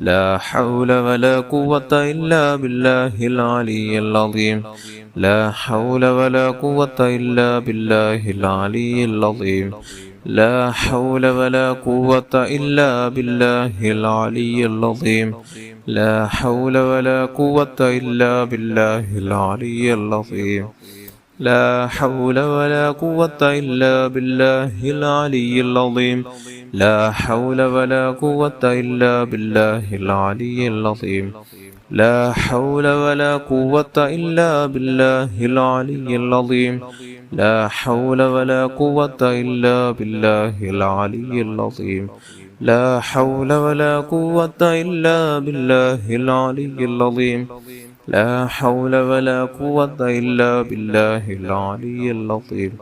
لا حول ولا قوة إلا بالله العلي العظيم لا حول ولا قوة إلا بالله العلي العظيم لا حول ولا قوة إلا بالله العلي العظيم لا حول ولا قوة إلا بالله العلي العظيم لا حول ولا قوة إلا بالله العلي العظيم لا حول ولا قوة إلا بالله العلي العظيم لا حول ولا قوة إلا بالله العلي العظيم لا حول ولا قوة إلا بالله العلي العظيم لا حول ولا قوة إلا بالله العلي العظيم لا حول ولا قوة إلا بالله العلي العظيم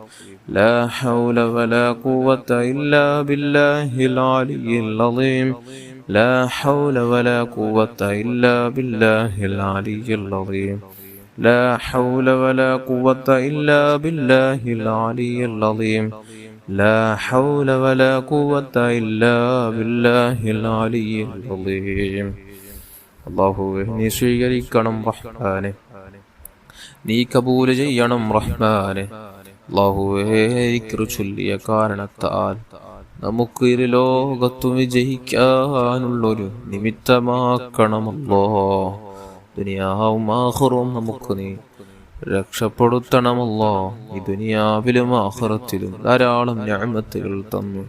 لا حول ولا قوة إلا بالله العلي العظيم لا حول ولا قوة إلا بالله العلي العظيم لا حول ولا قوة إلا بالله العلي العظيم لا حول ولا قوة إلا بالله العلي العظيم അല്ലാഹുവേ നീ സ്വീകരിക്കണം റഹ്മാനെ നീ കബൂൽ ചെയ്യണം റഹ്മാനെ അല്ലാഹുവേ ദിക്ർ ചൊല്ലിയ കാരണത്താൽ നമുക്ക് ഇരു ലോകത്തും വിജയിക്കാനുള്ളൊരു നിമിത്തമാക്കണമല്ലോ ദുനിയാവും ആഖിറവും നമുക്ക് നീ രക്ഷപ്പെടുത്തണമല്ലോ ഈ ദുനിയാവിലും ആഖിറത്തിലും ധാരാളം നിഅമത്തുകൾ തന്നു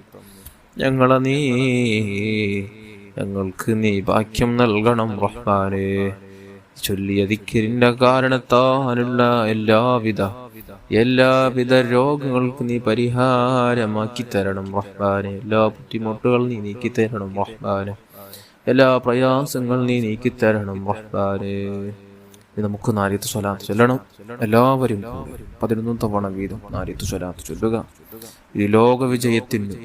ഞങ്ങൾക്ക് നീ ഭാഗ്യം നൽകണം റഹ്മാനേ ചൊല്ലിയ ദിക്റിന്റെ കാരണത്താലുള്ള എല്ലാവിധ രോഗങ്ങൾക്ക് നീ പരിഹാരമാക്കി തരണം റഹ്മാനെ എല്ലാ ബുദ്ധിമുട്ടുകൾ നീ നീക്കി തരണം റഹ്മാനെ എല്ലാ പ്രയാസങ്ങൾ നീ നീക്കി തരണം റഹ്മാനെ നമുക്ക് നാരിയത്ത് സ്വലാത്ത് ചൊല്ലണം എല്ലാവരും 11 തവണ വീതം നാരിയത്ത് സ്വലാത്ത് ചൊല്ലുക ഈ ലോക വിജയത്തിന്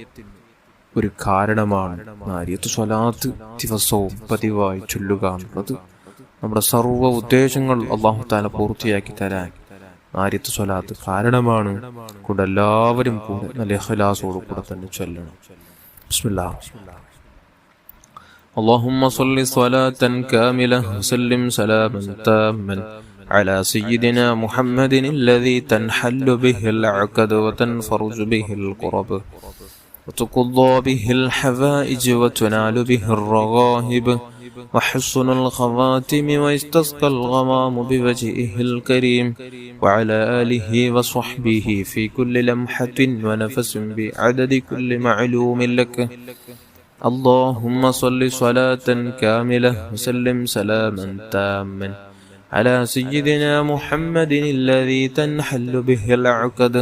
ഒരു കാരണമാണ് നാരിയത്ത് സ്വലാത്ത് ദിവസവും പതിവായി ചൊല്ലുക എന്നുള്ളത് നമ്മുടെ സർവ്വ ഉദ്ദേശങ്ങൾ അല്ലാഹു തആല പൂർത്തിയാക്കി തരാൻ നാരിയത്ത് സ്വലാത്ത് കാരണമാണ് കൂടെ എല്ലാവരും കൂടെ നല്ല ഇഖ്ലാസോട് കൂടെ തന്നെ ചൊല്ലണം ബിസ്മില്ലാഹ് اللهم صل صلاة كاملة وسلم سلاما تاما على سيدنا محمد الذي تنحل به العقد وتنفرج به الكرب وتقضى به الحوائج وتنال به الرغائب وحسن الخواتم ويستسقى الغمام بوجهه الكريم وعلى آله وصحبه في كل لمحة ونفس بعدد كل معلوم لك اللهم صل صلاة كاملة وسلم سلاما تاما على سيدنا محمد الذي تنحل به العقد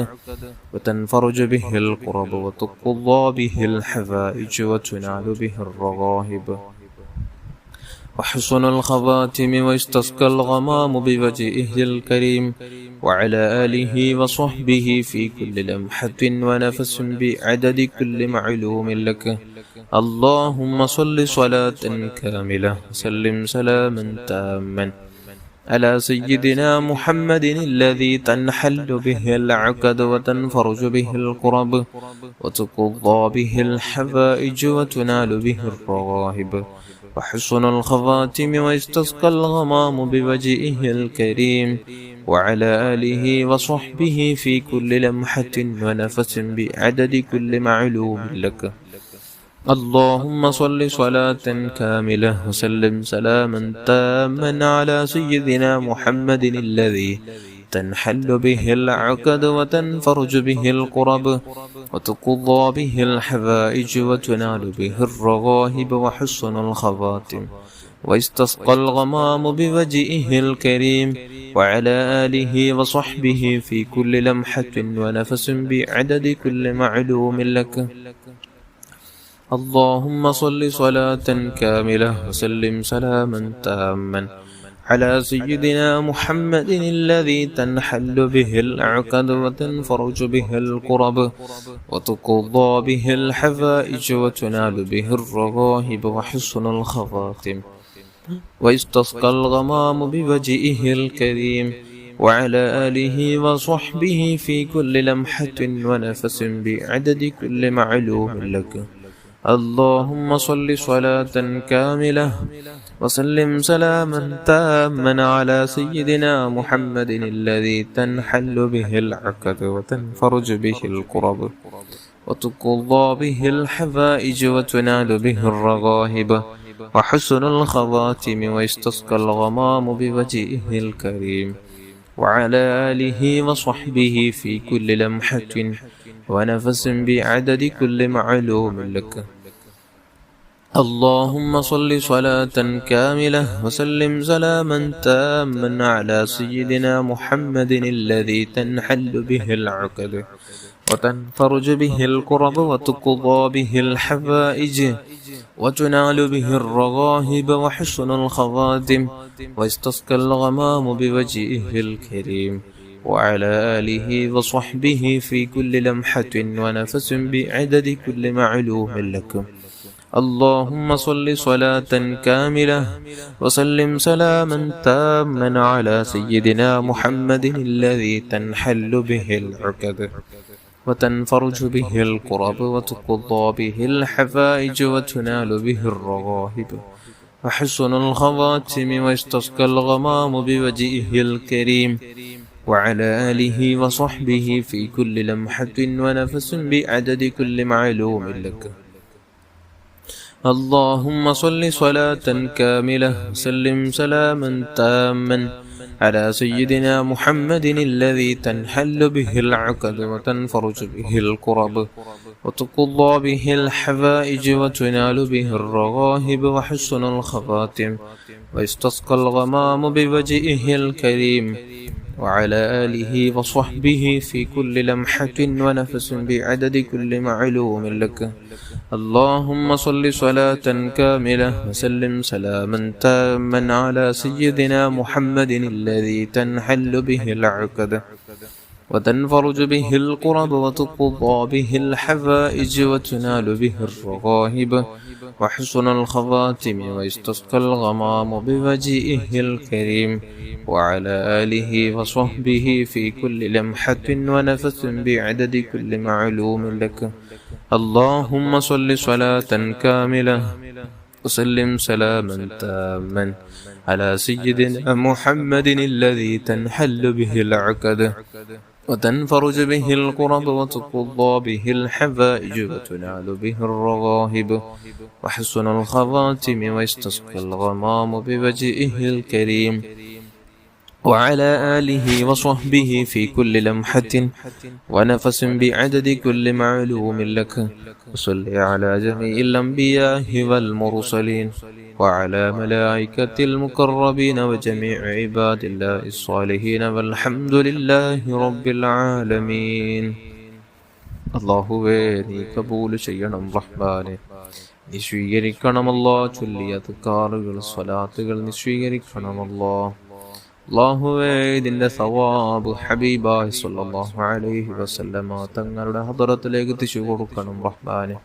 وتنفرج به الكرب وتقضى به الحوائج وتنال به الرغائب وحسن الخواتم ويستسقى الغمام بوجهه الكريم وعلى آله وصحبه في كل لمحة ونفس بعدد كل معلوم لك اللهم صل صلاة كاملة وسلم سلاما تاما على سيدنا محمد الذي تنحل به العقد وتنفرج به الكرب وتقضى به الحوائج وتنال به الرغائب وحسن الخواتم ويستسقى الغمام بوجهه الكريم وعلى آله وصحبه في كل لمحة ونفس بعدد كل معلوم لك اللهم صل صلاة كاملة وسلم سلاما تاما على سيدنا محمد الذي تنحل به العقد وتنفرج به الكرب وتقضى به الحوائج وتنال به الرغائب وحسن الخواتم ويستسقى الغمام بوجهه الكريم وعلى آله وصحبه في كل لمحة ونفس بعدد كل معلوم لك اللهم صل صلاة كاملة وسلم سلاما تاما على سيدنا محمد الذي تنحل به العقد وتنفرج به الكرب وتقضى به الحوائج وتنال به الرغائب وحسن الخواتم ويستسقى الغمام بوجهه الكريم وعلى آله وصحبه في كل لمحة ونفس بعدد كل معلوم لك اللهم صل صلاة كاملة وسلم سلاما تاما على سيدنا محمد الذي تنحل به العقد وتنفرج به الكرب وتقضى به الحوائج وتنال به الرغائب وحسن الخواتم ويستسقى الغمام بوجهه الكريم وعلى آله وصحبه في كل لمحة ونفس بعدد كل معلوم لك. اللهم صل صلاة كاملة وسلم سلاما تاما على سيدنا محمد الذي تنحل به العقد وتنفرج به الكرب وتقضى به الحوائج وتنال به الرغائب وحسن الخواتم ويستسقى الغمام بوجهه الكريم وعلى آله وصحبه في كل لمحة ونفس بعدد كل معلوم لك. اللهم صل صلاة كاملة وسلم سلاما تاما على سيدنا محمد الذي تنحل به العقد وتنفرج به الكرب وتقضى به الحوائج وتنال به الرغائب وحسن الخواتم ويستسقى الغمام بوجهه الكريم وعلى آله وصحبه في كل لمحة ونفس بعدد كل معلوم لك. اللهم صل صلاة كاملة وسلم سلاما تاما على سيدنا محمد الذي تنحل به العقد وتنفرج به الكرب وتقضى به الحوائج وتنال به الرغائب وحسن الخواتم ويستسقى الغمام بوجهه الكريم وعلى آله وصحبه في كل لمحة ونفس بعدد كل معلوم لك. اللهم صل صلاة كاملة وسلم سلاما تاما على سيدنا محمد الذي تنحل به العقد وتنفرج به الكرب وتقضى به الحوائج وتنال به الرغائب وحسن الخواتم ويستسقى الغمام بوجهه الكريم وعلى آله وصحبه في كل لمحة ونفس بعدد كل معلوم لك. اللهم صل صلاة كاملة وسلم سلاما تاما على سيدنا محمد الذي تنحل به العقد وتنفرج به الكرب وتقضى به الحوائج وتنال به الرغائب وحسن الخواتم ويستسقى الغمام بوجهه الكريم وعلى آله وصحبه في كل لمحة ونفس بعدد كل معلوم لك. وصل على جميع الأنبياء والمرسلين وعلى ملائكة المقربين وجميع عباد الله الصالحين والحمد لله رب العالمين. അല്ലാഹുവേ നീ കബൂൽ ചെയ്യണം റഹ്മാനെ, നീ സ്വീകരിക്കണമല്ലോ. ചൊല്ലിയ അദ്കാറുകൾ സ്വലാത്തുകൾ നീ സ്വീകരിക്കണമല്ലോ. അല്ലാഹുവേ ഇതിന്റെ സവാബ് ഹബീബായി സ്വല്ലല്ലാഹു അലൈഹി വസല്ലമ തങ്ങളുടെ ഹദറത്തിലേക്ക് എത്തിച്ചു കൊടുക്കണം റഹ്മാനെ.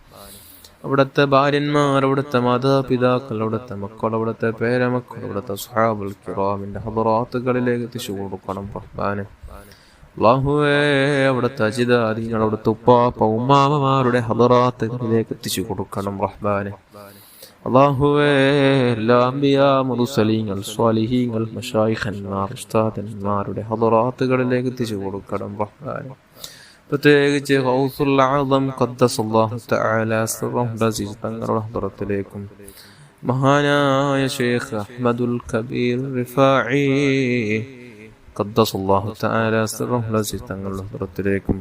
അവിടുത്തെ ഭാര്യന്മാർ, അവിടുത്തെ മാതാപിതാക്കൾ, അവിടുത്തെ മക്കൾ, അവിടുത്തെ പേരമക്കൾ, അവിടുത്തെ സ്വഹാബുൽ കിറാമിന്റെ ഹദറാത്തുകളിലേക്ക് എത്തിച്ചു കൊടുക്കണം റഹ്മാനെ. അല്ലാഹുവേ അവിടുത്തെ അജിദാദികൾ, അവിടുത്തെ ഉപ്പാപ്പ ഉമ്മാമമാരുടെ ഹദറാത്തുകളിലേക്ക് എത്തിച്ചു കൊടുക്കണം റഹ്മാനെ. അല്ലാഹുവേ എല്ലാ അംബിയാ മുർസലീങ്ങൾ സ്വാലിഹീങ്ങൾ മശായിഖന്മാർ ഉസ്താദന്മാരുടെ ഹദറാത്തുകളിലേക്ക് എത്തിച്ചു കൊടുക്കണം റഹ്മാനെ. പ്രത്യേകിച്ച് ഗൗസുൽ ആദം ഖദ്ദസല്ലാഹു തആല സിർറഹുൽ അസീസ് തങ്ങളുടെ ഹദറത്തിലേക്കും മഹാനായ ശൈഖ് അഹ്മദുൽ കബീർ റിഫാഈ ഖദ്ദസല്ലാഹു തആല സിർറഹുൽ അസീസ് തങ്ങളുടെ ഹദറത്തിലേക്കും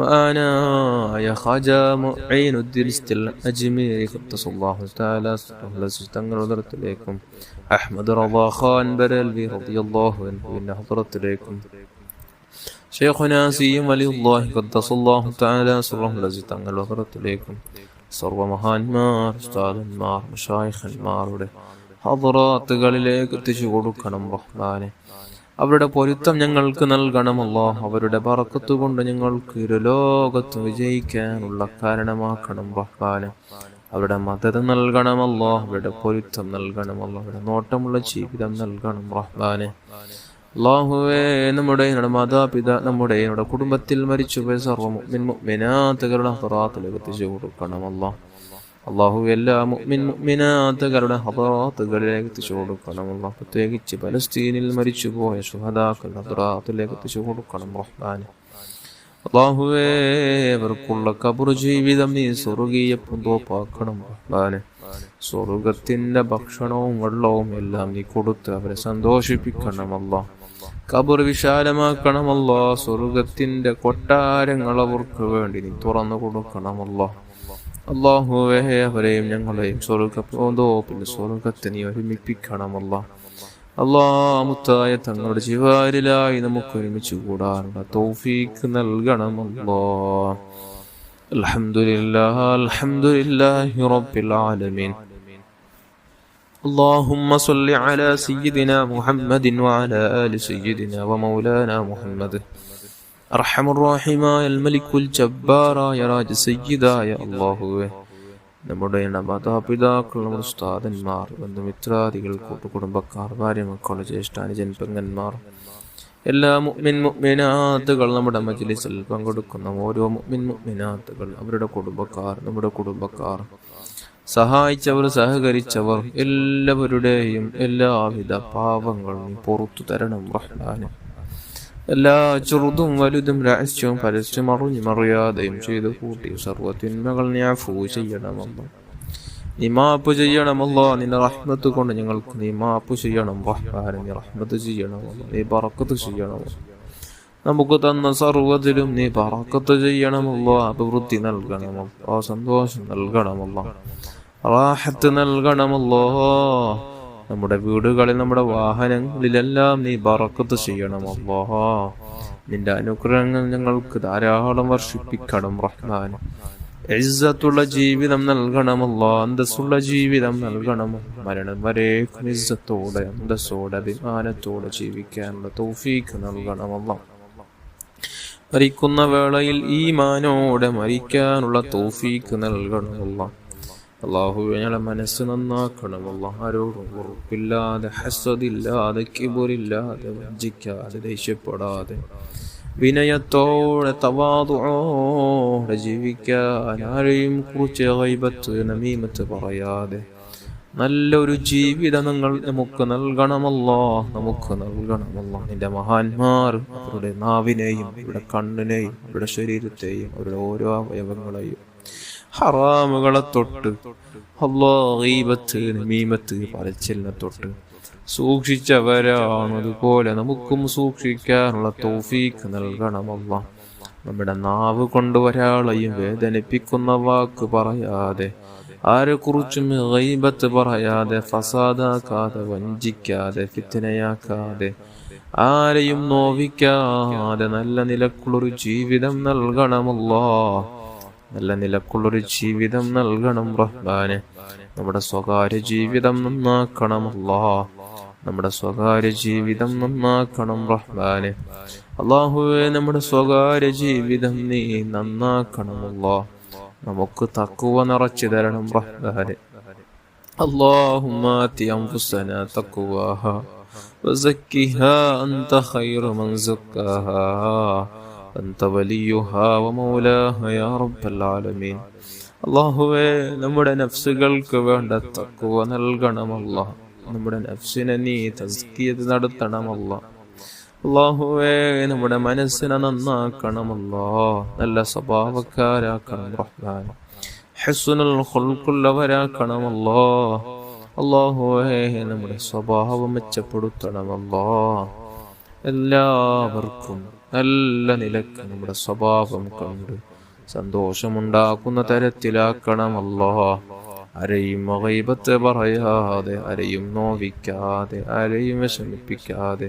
മഹാനായ ഖാജാ മുഈനുദ്ദീൻ അജ്മീരി ഖദ്ദസല്ലാഹു തആല സിർറഹുൽ അസീസ് തങ്ങളുടെ ഹദറത്തിലേക്കും അഹ്മദ് റളാ ഖാൻ ബരൽവി റളിയല്ലാഹു അൻഹുവിന്റെ ഹദറത്തിലേക്കും ശൈഖുനാ സീം വലിയുല്ലാഹി ഖദ്ദസല്ലാഹു തആല സിർറഹുൽ അസീസ് തങ്ങളുടെ ഹദറത്തിലേക്കും സർവമഹാന്മാർ ഉസ്താദന്മാർ മശായിഖന്മാരുടെ ഹദറാത്തുകളിലേക്ക് എത്തിച്ചു കൊടുക്കണം റഹ്മാനെ. അവരുടെ പൊരുത്തം ഞങ്ങൾക്ക് നൽകണമല്ലോ. അവരുടെ ബറക്കത്ത് കൊണ്ട് ഞങ്ങൾക്ക് ഇരുലോകത്ത് വിജയിക്കാനുള്ള കാരണമാക്കണം റഹ്മാനെ. അവരുടെ മദദ് നൽകണമല്ലോ, അവരുടെ പൊരുത്തം നൽകണമല്ലോ, അവരുടെ നോട്ടമുള്ള ജീവിതം നൽകണം റഹ്മാനെ. അല്ലാഹുവേ നമ്മുടെ മാതാപിതാ നമ്മുടെ കുടുംബത്തിൽ മരിച്ചുപോയ സർവ്വ മുഅ്മിൻ മുഅ്മിനാത്തുകളുടെ ഹദറാത്തിലേക്ക് എത്തിച്ചു കൊടുക്കണമല്ലോ. അള്ളാഹു എല്ലാ മുഅ്മിനാത്തുകളുടെ ഹദറാത്തുകളിലേക്ക് എത്തിച്ചു കൊടുക്കണം. അള്ളാഹു പ്രത്യേകിച്ച് പലസ്തീനിൽ മരിച്ചുപോയ ശുഹദാക്കൾ ഹദറാത്തിലേക്ക് എത്തിച്ചു കൊടുക്കണം റഹ്മാനെ. അള്ളാഹുവേ, അവർക്കുള്ള ഖബർ ജീവിതം നീ സ്വർഗീയ പൂന്തോപ്പാക്കണം റഹ്മാനെ. സ്വർഗത്തിന്റെ ഭക്ഷണവും വെള്ളവും എല്ലാം നീ കൊടുത്ത് അവരെ സന്തോഷിപ്പിക്കണം അല്ലാഹ്. ഖബർ വിശാലമാക്കണം അല്ലാഹ്. സ്വർഗത്തിന്റെ കൊട്ടാരങ്ങൾ അവർക്ക് വേണ്ടി നീ തുറന്നു കൊടുക്കണം അല്ലാഹ്. അള്ളാഹുവേ, അവരെയും ഞങ്ങളെയും സ്വർഗത്തെ നീ ഒരുമിപ്പിക്കണം അല്ലാഹ്. മുത്തായ തങ്ങളുടെ ജിവാരിലായി നമുക്ക് ഒരുമിച്ച് കൂടാനുള്ള തൗഫീഖ് നൽകണം അല്ലാഹ്. അൽഹംദുലില്ലാഹി റബ്ബിൽ ആലമീൻ. اللهم صل على سيدنا محمد وعلى آل سيدنا ومولانا محمد. أرحم الراحمين الملك الجبار يا راج سيدا يا الله. നമ്മുടെ മാതാപിതാക്കൾ, നമ്മുടെ ഉസ്താദന്മാർ, ബന്ധുമിത്രാദികൾ, കൂട്ടുകുടുംബക്കാർ, ഭാര്യ, മക്കൾ, ജ്യേഷ്ഠാനുജൻ, പെങ്ങന്മാർ, എല്ലാ മുഅ്മിനാത്തുകൾ, നമ്മുടെ മജ്ലിസിൽ പങ്കെടുക്കുന്ന ഓരോ മുഅ്മിനാത്തുകൾ, അവരുടെ കുടുംബക്കാർ, നമ്മുടെ കുടുംബക്കാർ, സഹായിച്ചവർ, സഹകരിച്ചവർ, എല്ലാവരുടെയും എല്ലാവിധ പാപങ്ങളും പുറത്തു തരണം റഹ്മാനെ. എല്ലാ ചെറുതും വലുതും രഹസ്യവും പരസ്യം അറിഞ്ഞും അറിയാതെയും ചെയ്ത് കൂട്ടി സർവ്വതിന്മകൾ നീ അഫൂ ചെയ്യണമല്ലോ, നീ മാപ്പ് ചെയ്യണമല്ലോ. നിന്റെ റഹ്മത്ത് കൊണ്ട് ഞങ്ങൾക്ക് നീ മാപ്പ് ചെയ്യണം റഹ്മാനെ. നീ റഹ്മത്ത് ചെയ്യണമല്ലോ, നീ ബറക്കത്ത് ചെയ്യണമല്ലോ. നമുക്ക് തന്ന സർവ്വത്തിലും നീ ബറക്കത്ത് ചെയ്യണമല്ലോ. അഭിവൃദ്ധി നൽകണമല്ലോ, സന്തോഷം നൽകണമല്ലോ, റാഹത്ത് നൽകണമല്ലോ. നമ്മുടെ വീടുകളിൽ, നമ്മുടെ വാഹനങ്ങളിലെല്ലാം നീ ബറക്കത്ത് ചെയ്യണമല്ലോ. നിന്റെ അനുഗ്രഹങ്ങൾ ഞങ്ങൾക്ക് ധാരാളം വർഷിപ്പിക്കണം റഹ്മാൻ. ഇസ്സത്തുള്ള ജീവിതം നൽകണമല്ലോ, അന്തസ്സുള്ള ജീവിതം നൽകണമോ. മരണം വരേക്കും ഇസ്സത്തോടെ, അന്തസ്സോടെ, അഭിമാനത്തോടെ ജീവിക്കാനുള്ള തൗഫീഖ് നൽകണമല്ലോ. മരിക്കുന്ന വേളയിൽ ഈമാനോടെ മരിക്കാനുള്ള തൗഫീഖ് നൽകണമല്ലോ. അല്ലാഹുവേ, ഞങ്ങളുടെ മനസ്സ് നന്നാക്കണമല്ലോ. ആരോടും വെറുപ്പില്ലാതെ, ഹസദില്ലാതെ, കിബറില്ലാതെ, വഞ്ചിക്കാതെ, ദേഷ്യപ്പെടാതെ, വിനയത്തോടെ, തവാദുഓടെ ജീവിക്കാൻ, ആരെയും കുറിച്ച് ഗൈബത്ത്, നമീമത്ത് പറയാതെ നല്ലൊരു ജീവിതം നമുക്ക് നൽകണമല്ലോ, നമുക്ക് നൽകണമല്ലോ. നിന്റെ മഹാന്മാർ അവരുടെ നാവിനെയും അവരുടെ കണ്ണിനെയും അവരുടെ ശരീരത്തെയും അവരുടെ ഓരോ അവയവങ്ങളെയും ഹറാമുകളെ തൊട്ട്, ഗീബത്ത്, നമീമത്ത്, പറച്ചിലിനെ തൊട്ട് സൂക്ഷിച്ചവരാണ്. അതുപോലെ നമുക്കും സൂക്ഷിക്കാനുള്ള തൗഫീഖ് നൽകണമല്ലോ. നമ്മുടെ നാവ് കൊണ്ട് ഒരാളെയും വേദനിപ്പിക്കുന്ന വാക്ക് പറയാതെ, ആരെക്കുറിച്ചും ഗീബത്ത് പറയാതെ, ഫസാദാക്കാതെ, വഞ്ചിക്കാതെ, ഫിത്നയാക്കാതെ, ആരെയും നോവിക്കാതെ നല്ല നിലക്കുള്ളൊരു ജീവിതം നൽകണമല്ലോ. നല്ല നിലക്കുള്ളൊരു ജീവിതം നൽകണം റഹ്മാനെ. നമ്മുടെ സ്വകാര്യ ജീവിതം നന്നാക്കണമല്ലോ, നമ്മുടെ സ്വകാര്യ ജീവിതം നന്നാക്കണം റഹ്മാനെ. അല്ലാഹുവേ, നമ്മുടെ സ്വകാര്യ ജീവിതം നീ നന്നാക്കണമല്ലോ. നമുക്ക് തഖ്വ നിറച്ചു തരണം റഹ്മാനെ. اللهم آت أنفسنا تقواها وزكها أنت خير من زكاها أنت وليها ومولاها يا رب العالمين. അല്ലാഹുവേ, നമ്മുടെ നഫ്സുകൾക്ക് വേണ്ട തഖ്വ നൽകണമല്ലോ. നമ്മുടെ നഫ്സിനെ നീ തസ്കിയത്ത് നടത്തണമല്ലോ. അല്ലാഹുവേ, നമ്മുടെ മനസ്സിനെ നന്നാക്കണമല്ലോ. നല്ല സ്വഭാവക്കാരാക്കണം റഹ്മാൻ. ഹുസ്നുൽ ഖുൽഖുള്ളവരാക്കണമല്ലോ. അല്ലാഹുവേ, നമ്മുടെ സ്വഭാവം മെച്ചപ്പെടുത്തണമല്ലോ. എല്ലാവർക്കും നല്ല നിലക്ക് നമ്മുടെ സ്വഭാവം കണ്ട് സന്തോഷമുണ്ടാക്കുന്ന തരത്തിലാക്കണമല്ലോ. ആരെയും ഗീബത്ത് പറയാതെ, ആരെയും നോവിക്കാതെ, ആരെയും വിഷമിപ്പിക്കാതെ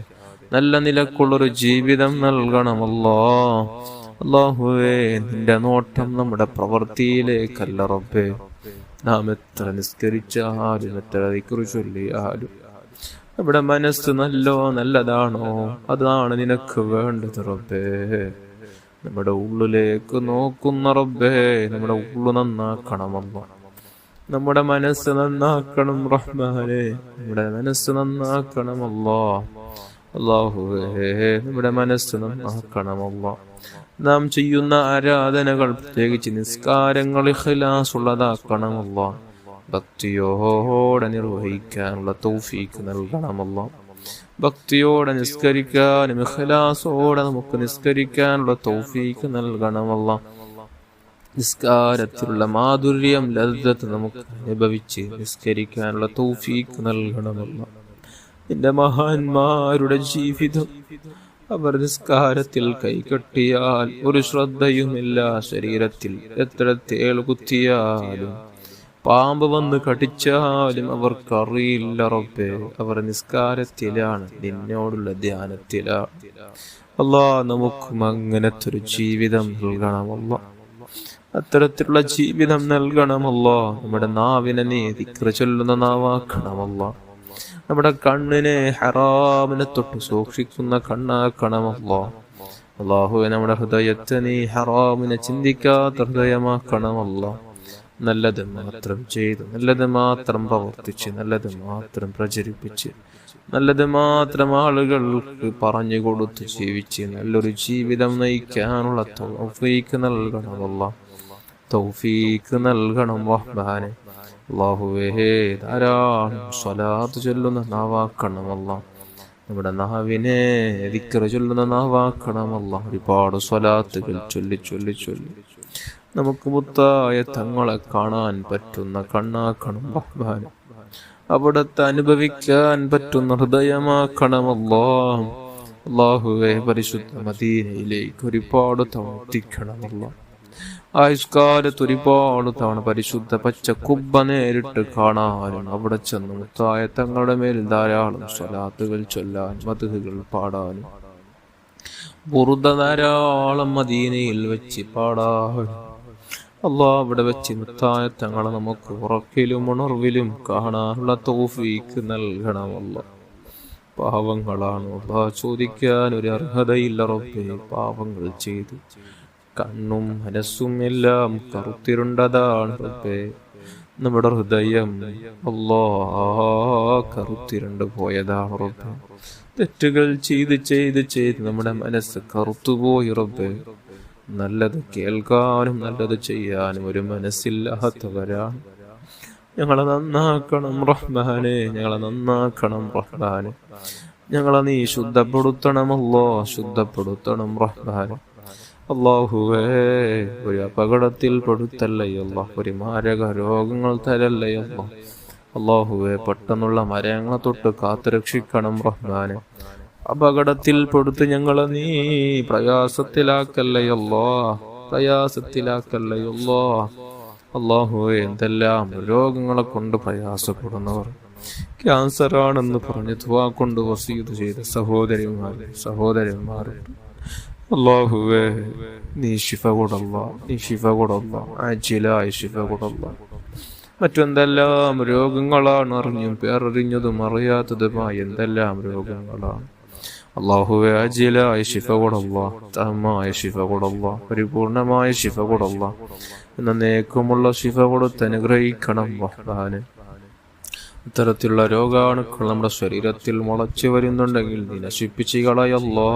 നല്ല നിലക്കുള്ളൊരു ജീവിതം നൽകണമല്ലോ. അല്ലാഹുവേ, നിന്റെ നോട്ടം നമ്മുടെ പ്രവൃത്തിയിലേക്കല്ല റബ്ബേ. നാം എത്ര നിസ്കരിച്ചാലും, എത്ര ദിക്ർ ചൊല്ലിയാലും നമ്മുടെ മനസ്സ് നല്ലതാണോ അതാണ് നിനക്ക് വേണ്ടത് റബ്ബേ. നമ്മുടെ ഉള്ളിലേക്ക് നോക്കുന്ന റബ്ബേ, നമ്മുടെ ഉള്ളു നന്നാക്കണമല്ലോ. നമ്മുടെ മനസ്സ് നന്നാക്കണം റഹ്മാനെ, നമ്മുടെ മനസ്സ് നന്നാക്കണമല്ലോ. അല്ലാഹുവേ നമ്മുടെ മനസ്സ് നന്നാക്കണമല്ലാ. നാം ചെയ്യുന്ന ആരാധനകൾ, പ്രത്യേകിച്ച് നിസ്കാരങ്ങൾ, ഇഖ്ലാസ് ഉള്ളതാക്കണമല്ലാ. ഭക്തിയോടെ നിർവഹിക്കാനുള്ള തൗഫീഖ് നൽകണമല്ലാ. ഭക്തിയോടെ നിസ്കരിക്കാനും ഇഖ്ലാസോടെ നമുക്ക് നിസ്കരിക്കാനുള്ള തൗഫീഖ് നൽകണമല്ലാ. നിസ്കാരത്തിലുള്ള മാധുര്യം, ലദ്ദത്ത് നമുക്ക് അനുഭവിച്ച് നിസ്കരിക്കാനുള്ള തൗഫീഖ് നൽകണമല്ലാ. നിന്റെ മഹാന്മാരുടെ ജീവിതം, അവർ നിസ്കാരത്തിൽ കൈകെട്ടിയാൽ ഒരു ശ്രദ്ധയുമില്ല. ശരീരത്തിൽ എത്ര തേൾ കുത്തിയാലും പാമ്പ് വന്ന് കടിച്ചാലും അവർക്കറിയില്ല റബ്ബേ, അവർ നിസ്കാരത്തിലാണ്, നിന്നോടുള്ള ധ്യാനത്തിലാണ്. അല്ലാ, നമുക്കും അങ്ങനത്തെ ഒരു ജീവിതം നൽകണമല്ലാ. അത്തരത്തിലുള്ള ജീവിതം നൽകണമല്ലാ. നമ്മുടെ നാവിനെ നീ ദിക്ർ ചൊല്ലുന്ന നാവാക്കണമല്ലാ. നമ്മുടെ കണ്ണിനെ ഹറാമിനെ തൊട്ട് സൂക്ഷിക്കുന്ന കണ്ണാക്കണമല്ലാ. അല്ലാഹുവേ, നമ്മുടെ ഹൃദയത്തെ നീ ഹറാമിനെ ചിന്തിക്കാത്ത ഹൃദയമാക്കണമല്ലാ. നല്ലത് മാത്രം ചെയ്ത്, നല്ലത് മാത്രം പ്രവർത്തിച്ച്, നല്ലത് മാത്രം പ്രചരിപ്പിച്ച്, നല്ലത് മാത്രം ആളുകൾക്ക് പറഞ്ഞു കൊടുത്ത് ജീവിച്ച് നല്ലൊരു ജീവിതം നയിക്കാനുള്ള തൗഫീഖ് നൽകണമല്ലാ. തൗഫീഖ് നൽകണം റഹ്മാനെ. അല്ലാഹുവേ, ധാരാളം സ്വലാത്ത് ചൊല്ലുന്ന നാവാക്കണമല്ലാ. നമ്മുടെ നാവിനെ ദിക്ർ ചൊല്ലുന്ന നാവാക്കണമല്ലാ. ഒരുപാട് സ്വലാത്തുകൾ ചൊല്ലി ചൊല്ലി ചൊല്ലി നമുക്ക് മുത്തായ തങ്ങളെ കാണാൻ പറ്റുന്ന കണ്ണാക്കണം റഹ്മാനെ. അവിടത്തെ അനുഭവിക്കാൻ പറ്റുന്ന ഹൃദയമാക്കണമല്ലാ. അല്ലാഹുവേ, പരിശുദ്ധ മദീനയിലേക്ക് ഒരുപാട് തവണ എത്തിക്കണമല്ലാ. ആയുഷ്കാലത്ത് ഒരുപാട് തവണ പരിശുദ്ധ പച്ച കുബ്ബ നേരിട്ട് കാണാനും അവിടെ ചെന്ന് മുത്തായ തങ്ങളുടെ മേൽ ധാരാളം സ്വലാത്തുകൾ ചൊല്ലാൻ, മദ്ഹുകൾ പാടാനും, ബുർദ ധാരാളം മദീനയിൽ വെച്ച് പാടാനും, അല്ലാഹ് അവിടെ വെച്ച് മുത്തായ തങ്ങളെ നമുക്ക് ഉറക്കിലും ഉണർവിലും കാണാനുള്ള തൗഫീഖ് നൽകണമല്ല. പാവങ്ങളാണ് അല്ലാഹ്, ചോദിക്കാൻ ഒരു അർഹതയില്ല റബ്ബേ. പാവങ്ങൾ ചെയ്ത് കണ്ണും മനസ്സും എല്ലാം കറുത്തിരുണ്ടതാണ് റബ്ബേ. നമ്മുടെ ഹൃദയം അല്ലാഹ് കറുത്തിരുണ്ട് പോയതാണ് റബ്ബേ. തെറ്റുകൾ ചെയ്ത് ചെയ്ത് ചെയ്ത് നമ്മുടെ മനസ്സ് കറുത്തുപോയി റബ്ബേ. നല്ലത് കേൾക്കാനും നല്ലത് ചെയ്യാനും ഒരു മനസ്സില്ലാത്തവരാണ്. ഞങ്ങളെ നന്നാക്കണം റഹ്മാനെ, ഞങ്ങളെ നന്നാക്കണം റഹ്മാനെ. ഞങ്ങളെ നീ ശുദ്ധപ്പെടുത്തണമല്ലോ, ശുദ്ധപ്പെടുത്തണം റഹ്മാനെ. അല്ലാഹുവേ, ഒരു അപകടത്തിൽ പെടുത്തല്ലയല്ല, ഒരു മാരക രോഗങ്ങൾ തരല്ലയല്ല. അല്ലാഹുവേ, പെട്ടെന്നുള്ള മരങ്ങളെ തൊട്ട് കാത്തുരക്ഷിക്കണം റഹ്മാനെ. അപകടത്തിൽ പെടുത്ത് ഞങ്ങളെ നീ പ്രയാസത്തിലാക്കല്ലയല്ലോ, പ്രയാസത്തിലാക്കല്ലയല്ലോ. അല്ലാഹുവേ, എന്തെല്ലാം രോഗങ്ങളെ കൊണ്ട് പ്രയാസപ്പെടുന്നവർ, ക്യാൻസർ ആണെന്ന് പറഞ്ഞ് ദുആ കൊണ്ട് വസീയത്ത് ചെയ്ത സഹോദരന്മാരുണ്ട്. അല്ലാഹുവേ, നീ ശിഫ കൊടുല്ല, നീ ശിഫ കൊടുല്ല, ആജിലായി ശിഫ കൊടുല്ല. മറ്റെന്തെല്ലാം രോഗങ്ങളാണ്, അറിഞ്ഞും പേരറിഞ്ഞതും അറിയാത്തതുമായ എന്തെല്ലാം രോഗങ്ങളാണ്. അല്ലാഹുവേ, ആജിലായ ശിഫ കൊടുല്ല, തമായ ശിഫ കൊടുല്ല, പരിപൂർണമായ ശിഫ കൊടുല്ല. എന്നേക്കുമുള്ള ശിഫ കൊടുത്ത് അനുഗ്രഹിക്കണം റഹ്മാനെ. ഇത്തരത്തിലുള്ള രോഗാണുക്കൾ നമ്മുടെ ശരീരത്തിൽ മുളച്ചു വരുന്നുണ്ടെങ്കിൽ നീ നശിപ്പിച്ചു കളയല്ലോ,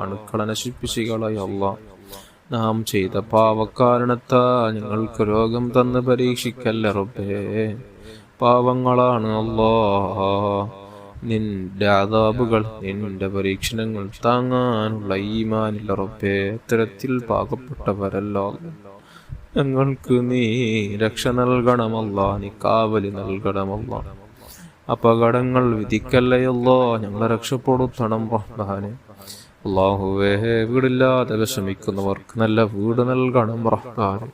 അണുക്കളെ നശിപ്പിച്ചു കളയല്ലോ. നാം ചെയ്ത പാവക്കാരണത്താ ഞങ്ങൾക്ക് രോഗം തന്ന് പരീക്ഷിക്കല്ല റബ്ബേ. പാവങ്ങളാണ് അല്ലാഹ്, നിന്റെ അദാബുകൾ, നിന്റെ പരീക്ഷണങ്ങൾ താങ്ങാനുള്ള ഈമാനില്ല റബ്ബേ. ഇത്തരത്തിൽ പാകപ്പെട്ടവരല്ലോ, ഞങ്ങൾക്ക് നീ രക്ഷ നൽകണമല്ല, നീ കാവലി നൽകണമല്ല. അപകടങ്ങൾ വിധിക്കല്ലയല്ലോ, ഞങ്ങളെ രക്ഷപ്പെടുത്തണം റഹ്മാനെ. അല്ലാഹുവേ, വീടില്ലാതെ വിഷമിക്കുന്നവർക്ക് നല്ല വീട് നൽകണം റഹ്മാനെ.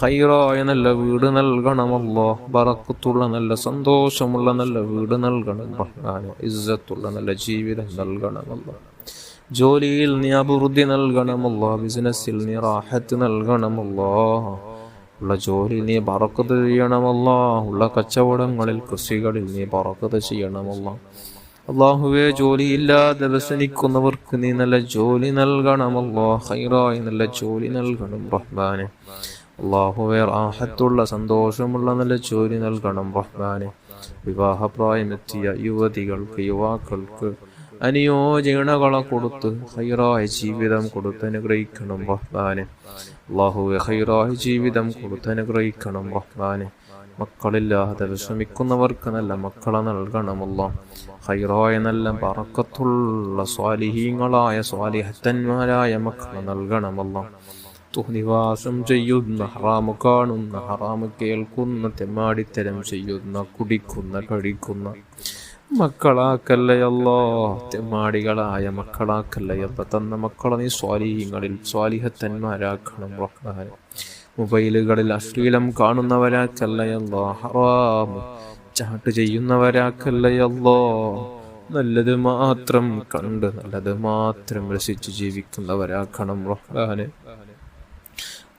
ഖൈറായ നല്ല വീട് നൽകണമല്ലോ, ബറക്കത്തുള്ള നല്ല സന്തോഷമുള്ള നല്ല വീട് നൽകണം റഹ്മാനെ. ഇസ്സത്തുള്ള നല്ല ജീവിതം നൽകണമല്ലോ. ജോലിയിൽ നീ അഭിവൃദ്ധി നൽകണമല്ലോ, ബിസിനസ്സിൽ നീ റാഹത്ത് നൽകണമല്ലോ. ഉള്ള ജോലിയിൽ നീ ബറക്കത്ത് ചെയ്യണമല്ലോ, ഉള്ള കച്ചവടങ്ങളിൽ കൃഷികളിൽ നീ ബറക്കത്ത് ചെയ്യണമല്ലോ. അല്ലാഹുവേ, ജോലിയില്ലാതെ വ്യസനിക്കുന്നവർക്ക് നീ നല്ല ജോലി നൽകണമല്ലോ, ഖൈറായ നല്ല ജോലി നൽകണം റഹ്മാനെ. അല്ലാഹുവേ, റാഹത്തുള്ള സന്തോഷമുള്ള നല്ല ജോലി നൽകണം റഹ്മാനെ. വിവാഹപ്രായമെത്തിയ യുവതികൾക്ക്, യുവാക്കൾക്ക് അനുയോജനകളെ കൊടുത്ത് ഹൈറായ ജീവിതം കൊടുത്ത് അനുഗ്രഹിക്കണം റഹ്മാനെ. അല്ലാഹുവേ ഹൈറായ ജീവിതം കൊടുത്ത് അനുഗ്രഹിക്കണം റഹ്മാനെ. മക്കളില്ലാതെ വിഷമിക്കുന്നവർക്ക് നല്ല മക്കളെ നൽകണമല്ലോ. ഹൈറായ നല്ല ബറക്കത്തുള്ള സ്വാലിഹീങ്ങളായ സ്വാലിഹത്തന്മാരായ മക്കളെ നൽകണമല്ലോ. തുനിവാസം ചെയ്യുന്ന, ഹറാമ് കാണുന്ന, ഹറാമ് കേൾക്കുന്ന, തെമ്മാടിത്തരം ചെയ്യുന്ന, കുടിക്കുന്ന, കഴിക്കുന്ന മക്കളാക്കല്ലയല്ലോ. തെമ്മാടികളായ മക്കളാക്കല്ലയല്ല. തന്ന മക്കളെ നീ സ്വാലിഹീങ്ങളിൽ സ്വാലിഹത്തന്മാരാക്കണം റഹ്മാനെ. മൊബൈലുകളിൽ അശ്ലീലം കാണുന്നവരാക്കല്ലയല്ലോ. ഹറാമ് ചാട്ട് ചെയ്യുന്നവരാക്കല്ലയല്ലോ. നല്ലത് മാത്രം കണ്ട് നല്ലത് മാത്രം രസിച്ച് ജീവിക്കുന്നവരാക്കണം റഹ്മാനെ.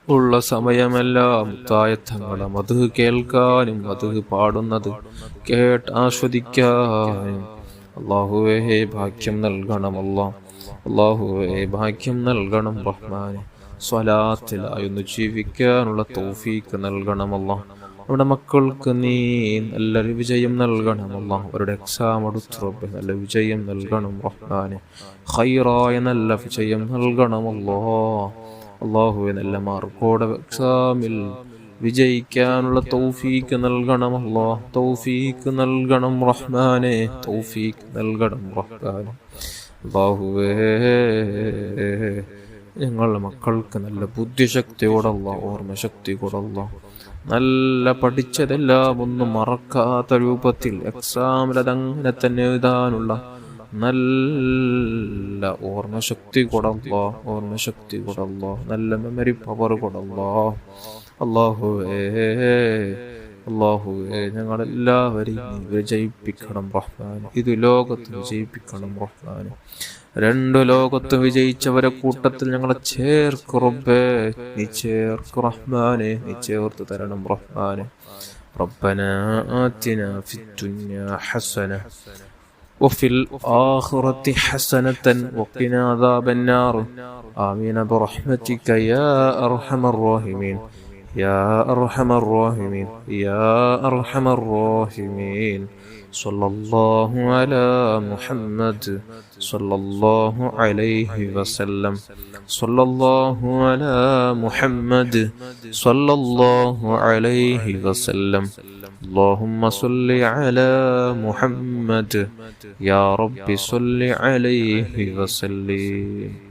ഉള്ള സമയമെല്ലാം മുത്തായത്തങ്ങളെ മധു കേൾക്കാനും മധു പാടുന്നത് കേട്ട് ആസ്വദിക്കാനും അല്ലാഹുവേ ഭാഗ്യം നൽകണമല്ലോ. അല്ലാഹുവേ ഭാഗ്യം നൽകണം റഹ്മാനെ. സ്വലാത്തിലായൊന്ന് ജീവിക്കാനുള്ള തൗഫീക്ക് നൽകണമല്ലോ. നമ്മുടെ മക്കൾക്ക് നീ നല്ലൊരു വിജയം നൽകണമല്ലോ. അവരുടെ എക്സാം അടുത്ത് നല്ല വിജയം നൽകണം റഹ്മാനെ. ഖൈറായ നല്ല വിജയം നൽകണമല്ലോ. അല്ലാഹുവേ നല്ല മാർക്കോടെ എക്സാമിൽ വിജയിക്കാനുള്ള തൗഫീക്ക് നൽകണമല്ലോ. തൗഫീക്ക് നൽകണം റഹ്മാനെ. തൗഫീക്ക് നൽകണം റഹ്മാനെ. അല്ലാഹുവേ ഞങ്ങളുടെ മക്കൾക്ക് നല്ല ബുദ്ധിശക്തിയോടല്ല, ഓർമ്മശക്തി കൂടല്ല, നല്ല പഠിച്ചതെല്ലാം ഒന്നും മറക്കാത്ത രൂപത്തിൽ എക്സാമിലതങ്ങനെ തന്നെ എഴുതാനുള്ള നല്ല ഓർമ്മശക്തി കൊടുല്ലോ. ഓർമ്മശക്തി കൊടുല്ലോ. നല്ല മെമ്മറി പവർ കൊടുല്ലോ. അല്ലാഹുവേ അല്ലാഹുവേ ഞങ്ങളെല്ലാവരെയും വിജയിപ്പിക്കണം റഹ്മാൻ. ഇത് ലോകത്ത് വിജയിപ്പിക്കണം റഹ്മാൻ. രണ്ടു ലോകത്ത് വിജയിച്ചവരെ കൂട്ടത്തിൽ ഞങ്ങളെ ചേർക്ക് റബ്ബേ. നീ ചേർക്ക് റഹ്മാനെ. നീ ചേർത്ത് തരണം റഹ്മാനെ. റബ്ബനാ ആതിനാ ഫിദ്ദുനിയാ ഹസന وفي الآخرة حسنة وقنا عذاب النار آمين برحمتك يا أرحم الراحمين يا أرحم الراحمين يا أرحم الراحمين. صلى الله على محمد صلى الله عليه وسلم. صلى الله على محمد صلى الله عليه وسلم. اللهم صل على محمد يا رب صل عليه وسلم.